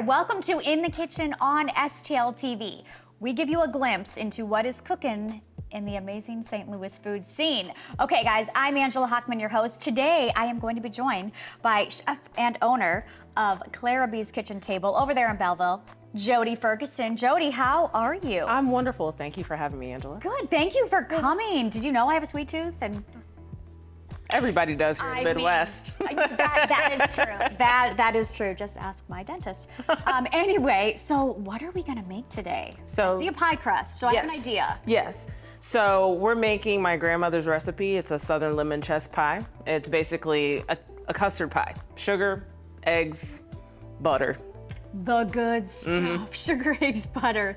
Welcome to In the Kitchen on STL TV. We give you a glimpse into what is cooking in the amazing St. Louis food scene. Okay, guys, I'm Angela Hockman, your host. Today, I am going to be joined by chef and owner of Clara B's Kitchen Table over there in Belleville, Jodie Ferguson. Jodie, how are you? I'm wonderful. Thank you for having me, Angela. Good. Thank you for coming. Did you know I have a sweet tooth? And everybody does here in the Midwest. That is true. That is true. Just ask my dentist. Anyway, so what are we gonna make today? So I see a pie crust, so I have an idea. Yes. So we're making my grandmother's recipe. It's a Southern lemon chess pie. It's basically a custard pie. Sugar, eggs, butter. The good stuff. Sugar, eggs, butter.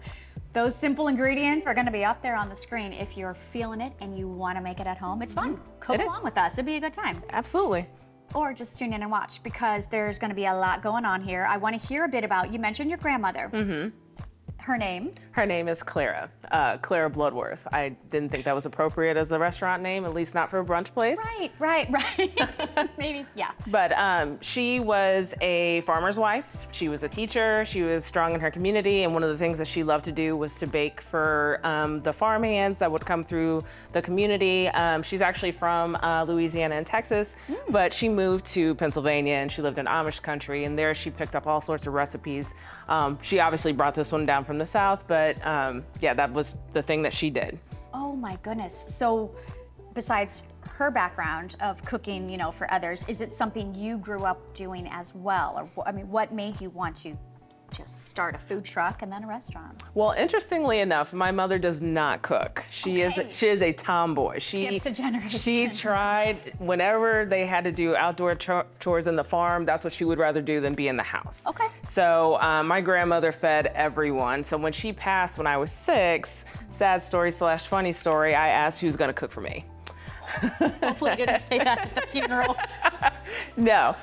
Those simple ingredients are gonna be up there on the screen if you're feeling it and you wanna make it at home. It's fun. Cook along with us. It'd be a good time. Absolutely. Or just tune in and watch because there's gonna be a lot going on here. I wanna hear a bit about, you mentioned your grandmother. Her name? Her name is Clara, Clara Bloodworth. I didn't think that was appropriate as a restaurant name, at least not for a brunch place. Right. Maybe, yeah. But she was a farmer's wife. She was a teacher. She was strong in her community. And one of the things that she loved to do was to bake for the farm hands that would come through the community. She's actually from Louisiana and Texas, but she moved to Pennsylvania and she lived in Amish country. And there she picked up all sorts of recipes. She obviously brought this one down from the South, but yeah, that was the thing that she did. Oh my goodness. So besides her background of cooking, you know, for others, is it something you grew up doing as well? Or I mean, what made you want to just start a food truck and then a restaurant? Well, interestingly enough, my mother does not cook. She is a tomboy. Skips a generation. She tried whenever they had to do outdoor chores in the farm. That's what she would rather do than be in the house. Okay. So my grandmother fed everyone. So when she passed when I was 6, sad story / funny story, I asked who's gonna cook for me. Hopefully you didn't say that at the funeral. No,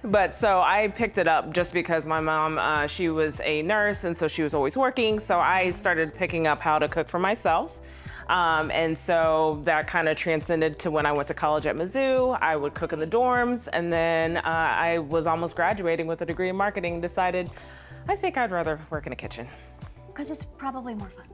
but so I picked it up just because my mom, she was a nurse and so she was always working. So I started picking up how to cook for myself. And so that kind of transcended to when I went to college at Mizzou. I would cook in the dorms and then I was almost graduating with a degree in marketing and decided, I think I'd rather work in a kitchen. Because it's probably more fun.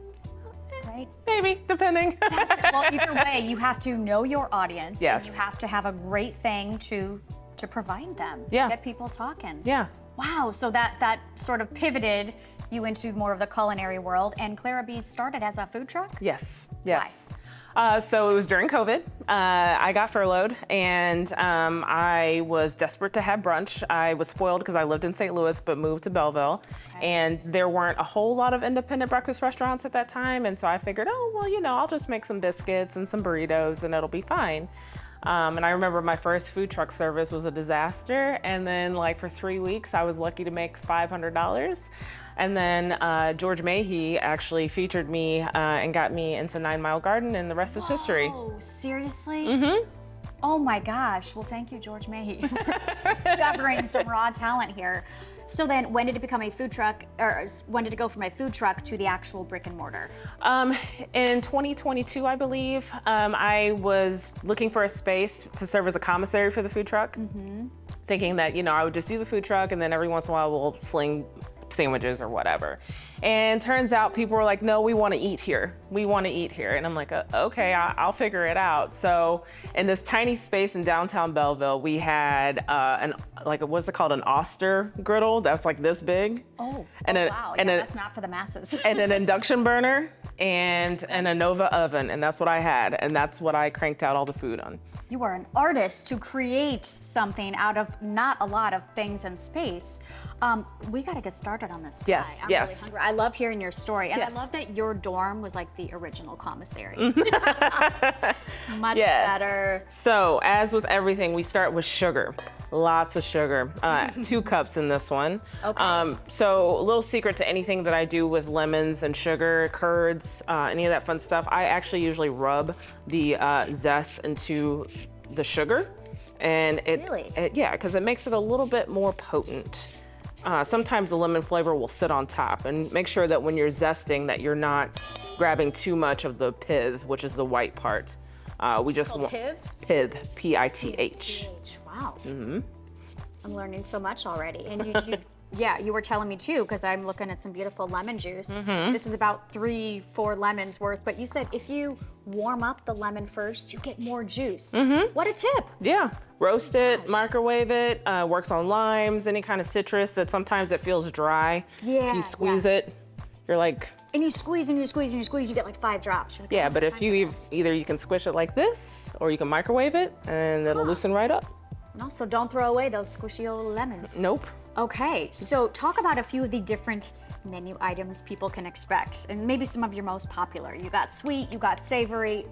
Right? Maybe, depending. Well, either way, you have to know your audience. Yes. And you have to have a great thing to provide them. Yeah. Get people talking. Yeah. Wow, so that sort of pivoted you into more of the culinary world, and Clara B's started as a food truck? Yes. So it was during COVID. I got furloughed and I was desperate to have brunch. I was spoiled because I lived in St. Louis but moved to Belleville. Okay. And there weren't a whole lot of independent breakfast restaurants at that time. And so I figured, oh, well, you know, I'll just make some biscuits and some burritos and it'll be fine. And I remember my first food truck service was a disaster. And then like for 3 weeks, I was lucky to make $500. And then George Mahy actually featured me and got me into 9 Mile Garden, and the rest is history. Oh, seriously? Oh my gosh. Well, thank you, George Mahy, for discovering some raw talent here. So then when did it become a food truck, or when did it go from a food truck to the actual brick and mortar? In 2022, I believe, I was looking for a space to serve as a commissary for the food truck, thinking that, you know, I would just do the food truck and then every once in a while we'll sling sandwiches or whatever. And turns out people were like, no, we want to eat here. We want to eat here. And I'm like, okay, I'll figure it out. So in this tiny space in downtown Belleville, we had what's it called? An Oster griddle that's like this big. Oh, and wow. Yeah, that's not for the masses. And an induction burner and a Nova oven. And that's what I had. And that's what I cranked out all the food on. You are an artist to create something out of not a lot of things in space. We got to get started on this pie. Yes, I'm really hungry. I love hearing your story. And I love that your dorm was like the original commissary. Much better. So as with everything, we start with sugar. Lots of sugar, 2 cups in this one. Okay. So a little secret to anything that I do with lemons and sugar, curds, any of that fun stuff, I actually usually rub the zest into the sugar. And yeah, because it makes it a little bit more potent. Sometimes the lemon flavor will sit on top, and make sure that when you're zesting that you're not grabbing too much of the pith, which is the white part. We just want pith, P-I-T-H. Wow. I'm learning so much already. And you Yeah, you were telling me too, because I'm looking at some beautiful lemon juice. Mm-hmm. This is about 3-4 lemons worth, but you said if you warm up the lemon first, you get more juice. Mm-hmm. What a tip. Yeah, roast it, microwave it, works on limes, any kind of citrus that sometimes it feels dry. Yeah, if you squeeze it, you're like... And you squeeze and you squeeze and you squeeze, you get like 5 drops. Like, yeah, oh, but if you either you can squish it like this, or you can microwave it, and it'll loosen right up. And also, don't throw away those squishy old lemons. Nope. Okay, so talk about a few of the different menu items people can expect, and maybe some of your most popular. You got sweet, you got savory.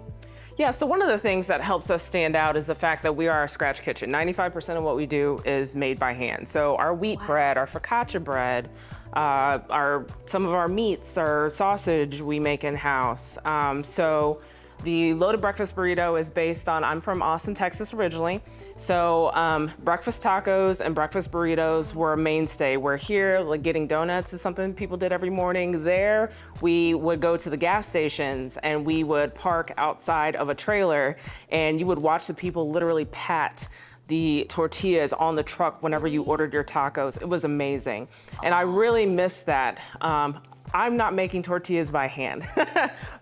Yeah, so one of the things that helps us stand out is the fact that we are a scratch kitchen. 95% of what we do is made by hand. So our wheat bread, our focaccia bread, some of our meats, our sausage we make in-house. So the loaded breakfast burrito is based on, I'm from Austin, Texas originally. So breakfast tacos and breakfast burritos were a mainstay. We're here, like getting donuts is something people did every morning. There, we would go to the gas stations and we would park outside of a trailer and you would watch the people literally pat the tortillas on the truck whenever you ordered your tacos. It was amazing. And I really miss that. I'm not making tortillas by hand,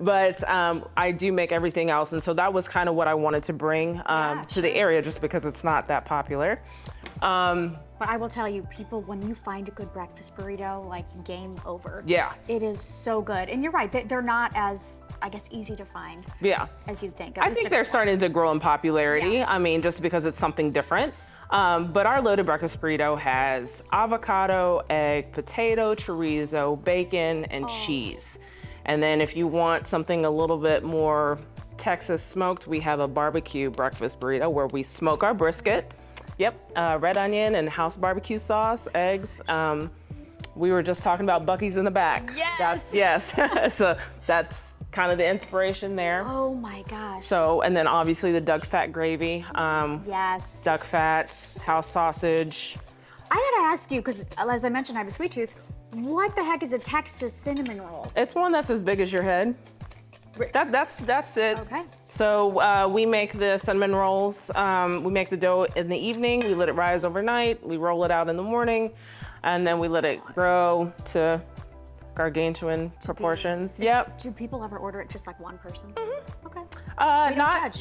but I do make everything else. And so that was kind of what I wanted to bring to the area just because it's not that popular. But I will tell you, people, when you find a good breakfast burrito, like game over. Yeah. It is so good. And you're right, they're not as, I guess, easy to find as you'd think. I think they're starting to grow in popularity. Yeah. I mean, just because it's something different. But our loaded breakfast burrito has avocado, egg, potato, chorizo, bacon, and cheese. And then if you want something a little bit more Texas smoked, we have a barbecue breakfast burrito where we smoke our brisket. Yep, red onion and house barbecue sauce, eggs. We were just talking about Buc-ee's in the back. Yes. So that's kind of the inspiration there. Oh my gosh. So, and then obviously the duck fat gravy. Yes. Duck fat, house sausage. I gotta ask you, because as I mentioned, I have a sweet tooth. What the heck is a Texas cinnamon roll? It's one that's as big as your head. That's it. Okay. So we make the cinnamon rolls. We make the dough in the evening. We let it rise overnight. We roll it out in the morning, and then we let it grow to gargantuan proportions. Yep. Do people ever order it just like one person? Okay.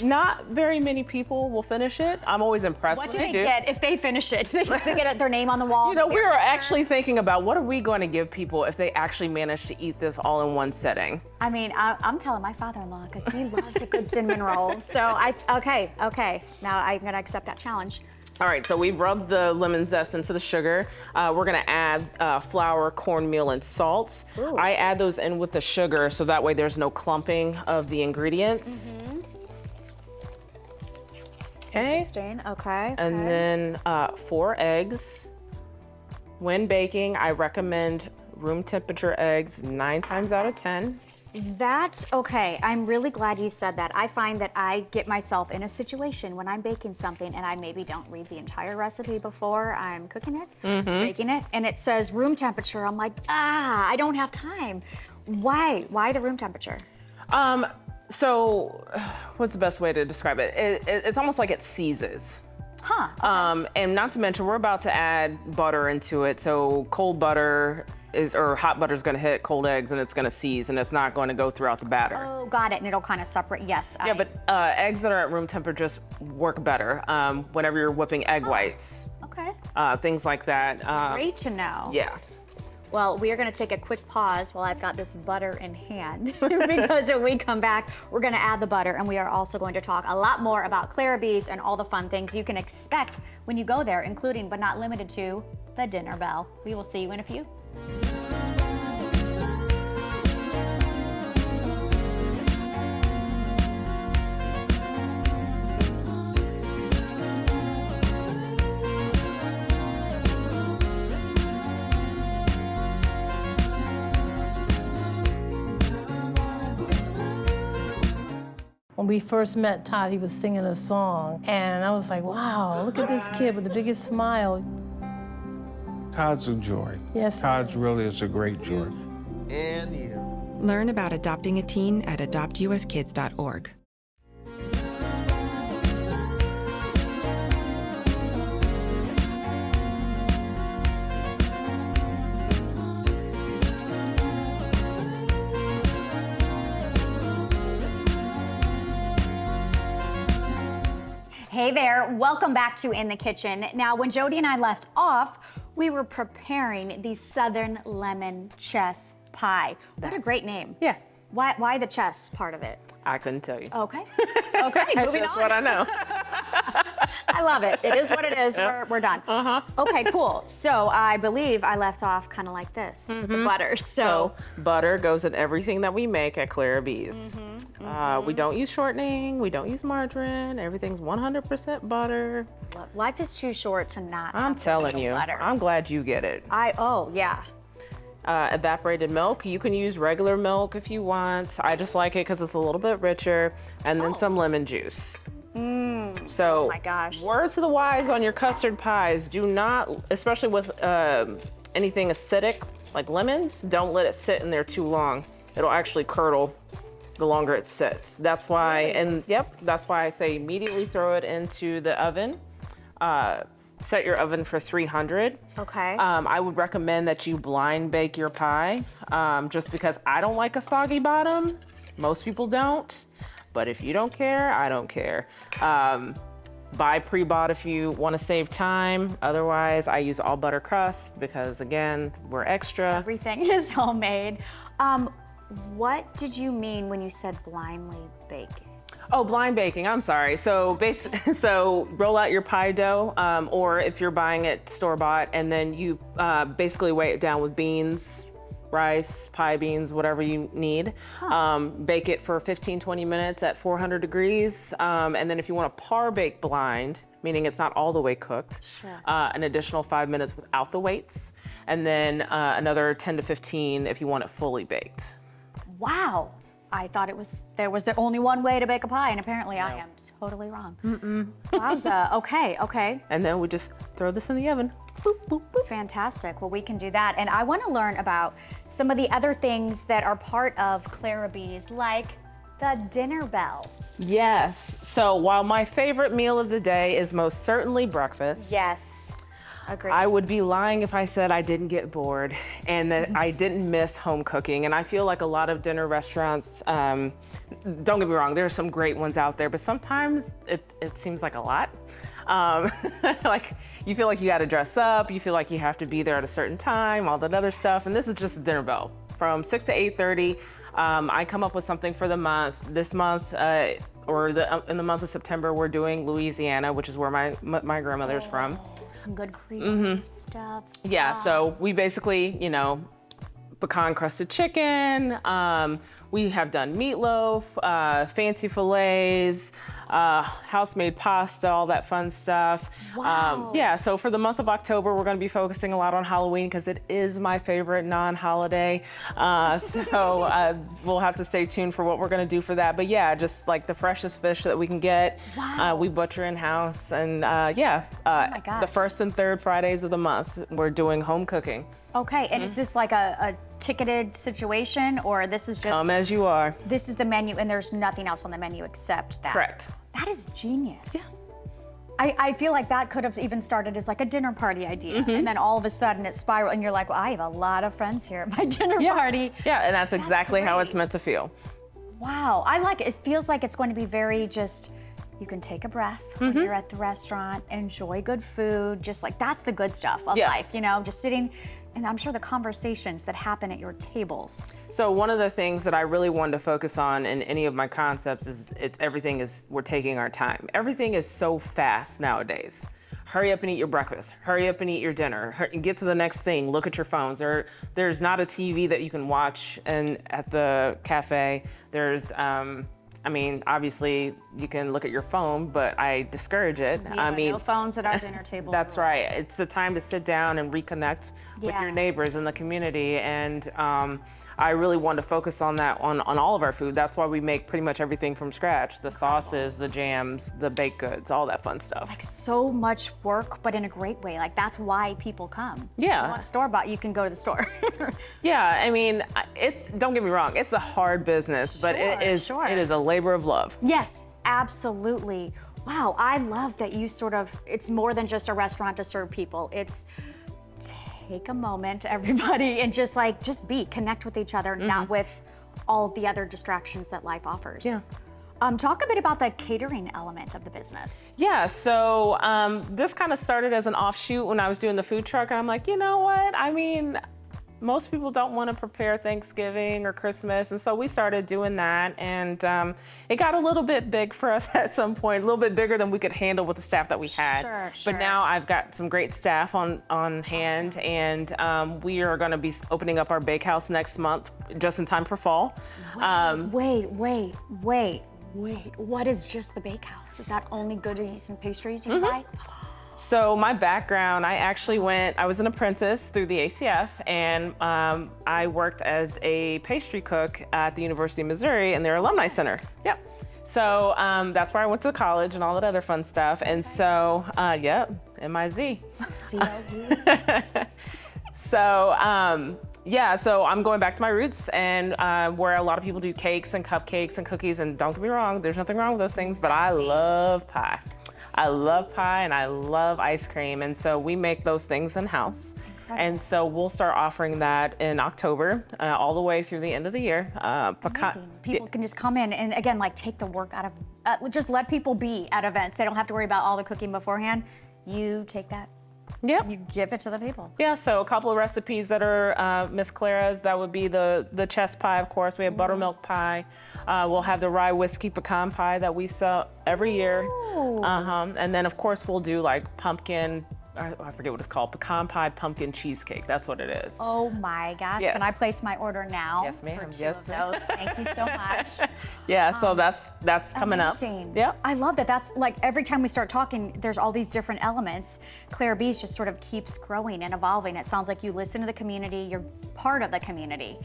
Not very many people will finish it. I'm always impressed What do when they get if they finish it? They get their name on the wall. You know, we were actually thinking about what are we going to give people if they actually manage to eat this all in one sitting. I mean, I'm telling my father-in-law because he loves a good cinnamon roll. So okay. Now I'm gonna accept that challenge. All right, so we've rubbed the lemon zest into the sugar. We're gonna add flour, cornmeal, and salt. Ooh. I add those in with the sugar so that way there's no clumping of the ingredients. Okay. Interesting. Okay. And then 4 eggs. When baking, I recommend room temperature eggs 9 times out of 10. Okay, I'm really glad you said that. I find that I get myself in a situation when I'm baking something and I maybe don't read the entire recipe before I'm cooking it, baking it, and it says room temperature. I'm like, I don't have time. Why? Why the room temperature? So what's the best way to describe it? It's almost like it seizes. Huh. Okay. And not to mention, we're about to add butter into it. So cold butter or hot butter is going to hit cold eggs and it's going to seize and it's not going to go throughout the batter. Oh, got it. And it'll kind of separate. Yes. Yeah, but eggs that are at room temperature just work better whenever you're whipping egg whites. Okay. Things like that. Great to know. Yeah. Well, we are going to take a quick pause while I've got this butter in hand because when we come back, we're going to add the butter and we are also going to talk a lot more about Clara Bees and all the fun things you can expect when you go there, including but not limited to the dinner bell. We will see you in a few. When we first met Todd, he was singing a song, and I was like, wow, look at this kid with the biggest smile. Todd's a joy. Yes. Todd's really is a great joy. And you. Learn about adopting a teen at adoptuskids.org. Hey there, welcome back to In the Kitchen. Now, when Jodie and I left off, we were preparing the Southern Lemon Chess Pie. What a great name. Yeah. Why the chess part of it? I couldn't tell you. Okay. Okay, moving That's on. what I know. I love it. It is what it is. We're done. Okay, cool. So I believe I left off kind of like this with the butter. So butter goes in everything that we make at Clara Bees. We don't use shortening. We don't use margarine. Everything's 100% butter. Life is too short to not. I'm have telling you. butter. I'm glad you get it. Oh yeah. Evaporated milk. You can use regular milk if you want. I just like it because it's a little bit richer. And then some lemon juice. So, oh my gosh. Word to the wise on your custard pies, do not, especially with anything acidic like lemons, don't let it sit in there too long. It'll actually curdle the longer it sits. That's why, that's why I say immediately throw it into the oven. Set your oven for 300. Okay. I would recommend that you blind bake your pie, just because I don't like a soggy bottom. Most people don't, but if you don't care, I don't care. Buy pre-bought if you want to save time. Otherwise, I use all butter crust because, again, we're extra. Everything is homemade. What did you mean when you said blindly baking? Oh, blind baking, I'm sorry. So so roll out your pie dough, or if you're buying it store-bought, and then you basically weigh it down with beans, rice, pie beans, whatever you need. Bake it for 15-20 minutes at 400 degrees. And then if you want a par bake blind, meaning it's not all the way cooked, an additional 5 minutes without the weights, and then another 10 to 15 if you want it fully baked. Wow. I thought there was the only one way to bake a pie, and apparently I am totally wrong. Wowza. Okay. And then we just throw this in the oven. Boop, boop, boop. Fantastic. Well, we can do that. And I want to learn about some of the other things that are part of Clara Bees, like the dinner bell. Yes. So while my favorite meal of the day is most certainly breakfast. Yes. Agreed. I would be lying if I said I didn't get bored and that I didn't miss home cooking. And I feel like a lot of dinner restaurants, don't get me wrong, there are some great ones out there, but sometimes it seems like a lot. Like you feel like you got to dress up, you feel like you have to be there at a certain time, all that other stuff. And this is just a dinner bell from 6 to 8:30. I come up with something for the month. This month, in the month of September, we're doing Louisiana, which is where my grandmother's from. Some good creamy stuff. Yeah, so we basically, pecan crusted chicken. We have done meatloaf, fancy fillets, house-made pasta, all that fun stuff. Wow. Yeah, so for the month of October, we're going to be focusing a lot on Halloween because it is my favorite non-holiday. So we'll have to stay tuned for what we're going to do for that. But yeah, just like the freshest fish that we can get. Wow. We butcher in-house. And my gosh. the first and third Fridays of the month, we're doing home cooking. Okay, and is this like a ticketed situation, or this is just... Come as you are. This is the menu, and there's nothing else on the menu except that. Correct. That is genius. Yeah. I feel like that could have even started as like a dinner party idea, and then all of a sudden it spiraled, and you're like, well, I have a lot of friends here at my dinner party. Yeah, and that's exactly how it's great. meant to feel. Wow, I like it. It feels like it's going to be very just, you can take a breath when you're at the restaurant, enjoy good food, just like that's the good stuff of life, just sitting, and I'm sure the conversations that happen at your tables. So one of the things that I really wanted to focus on in any of my concepts is we're taking our time. Everything is so fast nowadays. Hurry up and eat your breakfast. Hurry up and eat your dinner. Get to the next thing. Look at your phones. There's not a TV that you can watch at the cafe. There's, obviously you can look at your phone, but I discourage it. No phones at our dinner table. That's right. It's a time to sit down and reconnect with your neighbors in the community. And I really want to focus on that on all of our food. That's why we make pretty much everything from scratch. The sauces, the jams, the baked goods, all that fun stuff. Like so much work, but in a great way. Like that's why people come. Yeah. You want store-bought, you can go to the store. Yeah, don't get me wrong, it's a hard business, but it is a labor of love. Yes, absolutely. Wow, I love that you it's more than just a restaurant to serve people. It's take a moment, everybody, and just connect with each other, not with all the other distractions that life offers. Yeah. Talk a bit about the catering element of the business. Yeah, so this kind of started as an offshoot when I was doing the food truck. And I'm like, you know what? I mean, most people don't want to prepare Thanksgiving or Christmas. And so we started doing that. And it got a little bit big for us at some point, a little bit bigger than we could handle with the staff that we had. Sure. But now I've got some great staff on hand. And we are going to be opening up our bakehouse next month, just in time for fall. Wait. What is just the bakehouse? Is that only goodies and pastries you buy? So my background, I was an apprentice through the ACF, and I worked as a pastry cook at the University of Missouri in their alumni center. Yep. So that's where I went to college and all that other fun stuff. And so, MIZ. So I'm going back to my roots, and where a lot of people do cakes and cupcakes and cookies, and don't get me wrong, there's nothing wrong with those things, but I love pie. I love pie and I love ice cream, and so we make those things in-house. And so we'll start offering that in October, all the way through the end of the year. Amazing. People can just come in and, again, like take the work out of, just let people be at events. They don't have to worry about all the cooking beforehand. You take that. Yep. You give it to the people. Yeah, so a couple of recipes that are Miss Clara's. That would be the chess pie, of course. We have buttermilk pie. We'll have the rye whiskey pecan pie that we sell every year. And then, of course, we'll do like pumpkin, I forget what it's called, pecan pie pumpkin cheesecake. That's what it is. Oh my gosh. Yes. Can I place my order now? Yes, ma'am. For two Yes. of those. Thank you so much. Yeah, so that's coming Amazing. up. Yep. I love that. That's like every time we start talking, there's all these different elements. Clara B's just sort of keeps growing and evolving. It sounds like you listen to the community, you're part of the community.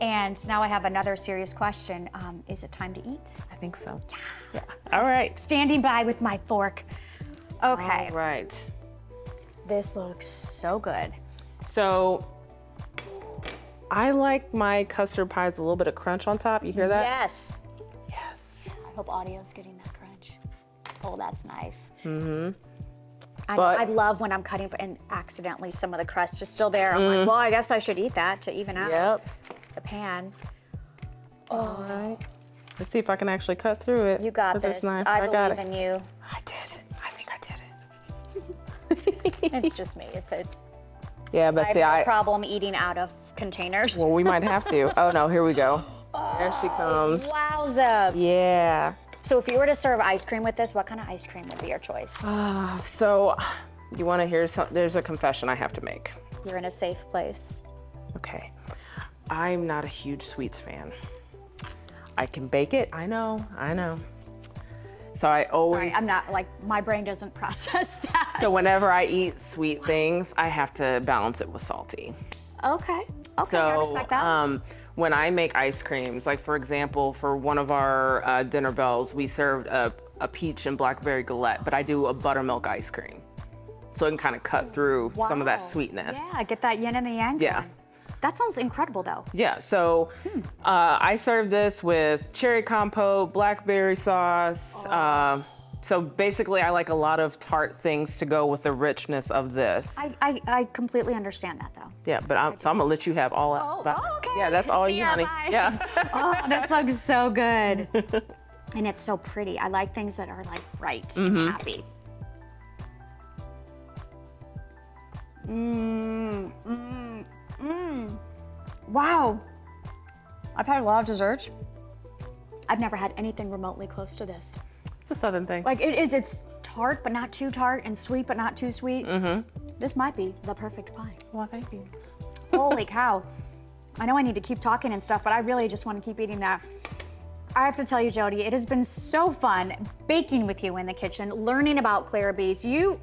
And now I have another serious question. Is it time to eat? I think so. Yeah. All right. Standing by with my fork. Okay. All right. This looks so good. So I like my custard pies with a little bit of crunch on top. You hear that? Yes. Yes. I hope audio's getting that crunch. Oh, that's nice. But- I love when I'm cutting and accidentally some of the crust is still there. I'm like, well, I guess I should eat that to even out Yep. the pan. All right. Let's see if I can actually cut through it. You got with this. knife. I got believe it. in you. I did it. I think I did it. It's just me. It's a Yeah, but I see, have no problem eating out of containers. well, we might have to. Oh no, here we go. There she comes. Wowza. Yeah. So if you were to serve ice cream with this, what kind of ice cream would be your choice? So, you want to hear something? There's a confession I have to make. You're in a safe place. Okay. I'm not a huge sweets fan. I can bake it. I know. So I always. Sorry, I'm not, like, my brain doesn't process that. So whenever I eat sweet things, I have to balance it with salty. Okay, So I respect that. when I make ice creams, like for example, for one of our dinner bells, we served a peach and blackberry galette, but I do a buttermilk ice cream. So it can kind of cut through some of that Wow. sweetness. Yeah, get that yin and the yang. Yeah. going. That sounds incredible, though. Yeah, so I serve this with cherry compote, blackberry sauce. So basically, I like a lot of tart things to go with the richness of this. I completely understand that, though. Yeah, but I'm gonna let you have all that. okay. Yeah, that's all you, honey. CRI. Yeah. Oh, this looks so good. And it's so pretty. I like things that are like bright and happy. Wow. I've had a lot of desserts. I've never had anything remotely close to this. It's a Southern thing. Like it's tart but not too tart and sweet but not too sweet. This might be the perfect pie. Well, thank you. Holy cow. I know I need to keep talking and stuff, but I really just want to keep eating that. I have to tell you, Jodie, it has been so fun baking with you in the kitchen, learning about Clara B's. You've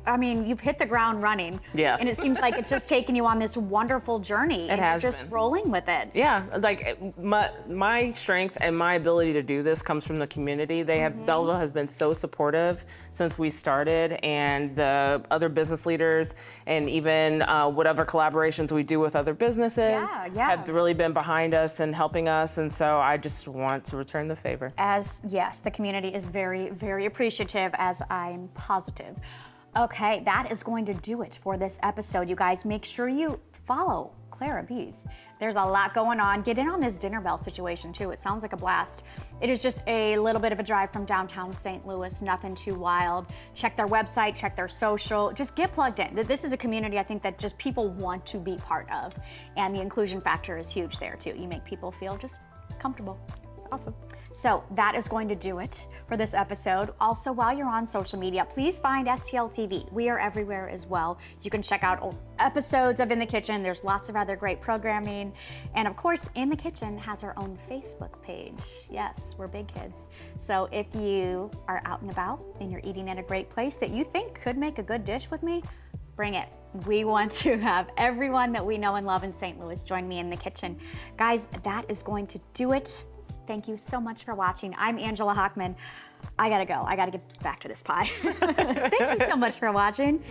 hit the ground running. Yeah. And it seems like it's just taken you on this wonderful journey. It and has you're just been. rolling with it. Yeah, like my strength and my ability to do this comes from the community. Belleville has been so supportive since we started, and the other business leaders and even whatever collaborations we do with other businesses have really been behind us and helping us. And so I just want to return the favor. Yes, the community is very, very appreciative, as I'm positive. Okay, that is going to do it for this episode. You guys, make sure you follow Clara Bees. There's a lot going on. Get in on this Dinner Bell situation too. It sounds like a blast. It is just a little bit of a drive from downtown St. Louis, nothing too wild. Check their website, check their social, just get plugged in. This is a community I think that just people want to be part of. And the inclusion factor is huge there too. You make people feel just comfortable. Awesome. So that is going to do it for this episode. Also, while you're on social media, please find STL TV. We are everywhere as well. You can check out old episodes of In the Kitchen. There's lots of other great programming. And of course, In the Kitchen has our own Facebook page. Yes, we're big kids. So if you are out and about and you're eating at a great place that you think could make a good dish with me, bring it. We want to have everyone that we know and love in St. Louis join me in the kitchen. Guys, that is going to do it. Thank you so much for watching. I'm Angela Hockman. I gotta go. I gotta get back to this pie. Thank you so much for watching.